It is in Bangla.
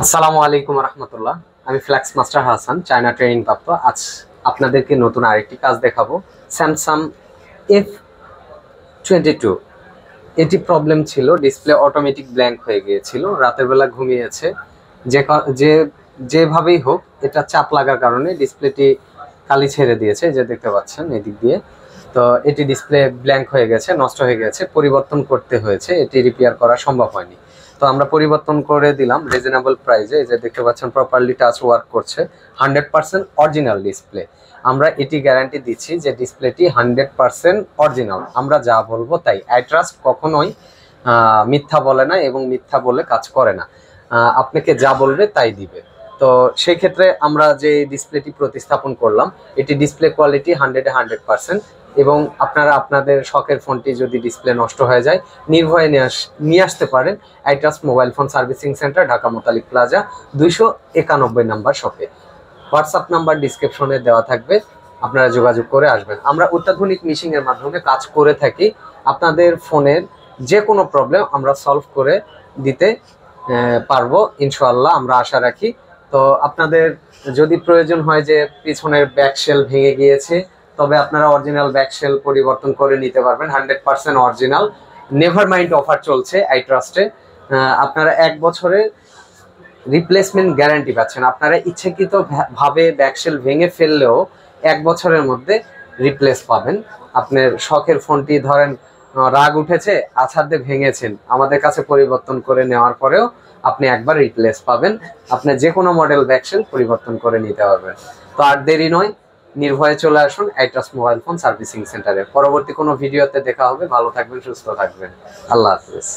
আসসালামু আলাইকুম রহমতুল্লাহ। আমি flax master Hasan, China training প্রাপ্ত। আজ আপনাদেরকে নতুন আরেকটি কাজ দেখাবো। স্যামসাং F22 এটি প্রবলেম ছিল, ডিসপ্লে অটোমেটিক ব্ল্যাঙ্ক হয়ে গিয়েছিল। রাতের বেলা ঘুমিয়েছে, যে যেভাবেই হোক এটা চাপ লাগার কারণে ডিসপ্লেটি কালি ছেড়ে দিয়েছে, যে দেখতে পাচ্ছেন এদিক দিয়ে। তো এটি ডিসপ্লে ব্ল্যাঙ্ক হয়ে গেছে, নষ্ট হয়ে গেছে, পরিবর্তন করতে হয়েছে, এটি রিপেয়ার করা সম্ভব হয়নি। তো আমরা পরিবর্তন করে দিলাম রিজনেবল প্রাইসে। এই যে দেখতে পাচ্ছেন প্রপারলি টাচ ওয়ার্ক করছে, 100% অরিজিনাল ডিসপ্লে। আমরা এটি গ্যারান্টি দিচ্ছি যে ডিসপ্লেটি 100% অরিজিনাল। আমরা যা বলবো তাই। আই ট্রাস্ট কখনোই মিথ্যা বলে না এবং মিথ্যা বলে কাজ করে না। আপনাকে যা বলবে তাই দিবে। তো সেই ক্ষেত্রে আমরা যে ডিসপ্লেটি প্রতিস্থাপন করলাম, এটি ডিসপ্লে কোয়ালিটি 100% এবং আপনারা আপনাদের শখের ফোনটি যদি ডিসপ্লে নষ্ট হয়ে যায় নির্ভয়ে নিয়ে আসতে পারেন I trust mobile phone servicing centre, Dhaka Motalik plaza, 291 number শপে। হোয়াটসঅ্যাপ নাম্বার ডিসক্রিপশনে দেওয়া থাকবে, আপনারা যোগাযোগ করে আসবেন। আমরা অত্যাধুনিক মিশিং এর মাধ্যমে কাজ করে থাকি। আপনাদের ফোনের যে কোনো প্রবলেম আমরা সলভ করে দিতে পারবো ইনশাআল্লাহ, আমরা আশা রাখি। তো আপনাদের যদি প্রয়োজন হয় যে পিছনের ব্যাকশেল ভেঙে গিয়েছে, তবে আপনারা অরিজিনাল ব্যাকশেল পরিবর্তন করে নিতে পারবেন, 100% অরিজিনাল। নেভার মাইন্ড অফার চলছে আই ট্রাস্টে। আপনারা 1 বছরের রিপ্লেসমেন্ট গ্যারান্টি পাচ্ছেন। আপনারা ইচ্ছাকৃত ভাবে ব্যাকশেল ভেঙে ফেললেও 1 বছরের মধ্যে রিপ্লেস পাবেন। আপনার শখের ফোনটি ধরেন রাগ উঠেছে, আছাড় ভেঙেছেন, আমাদের কাছে পরিবর্তন করে নেওয়ার পরেও আপনি একবার রিপ্লেস পাবেন। আপনি যে কোনো মডেল ব্যাকশেল পরিবর্তন করে নিতে পারবেন। তো আর দেরি নয়, নির্ভয়ে চলে আসুন I trust mobile phone servicing সেন্টারে। পরবর্তী কোনো ভিডিওতে দেখা হবে। ভালো থাকবেন, সুস্থ থাকবেন। আল্লাহ হাফিজ।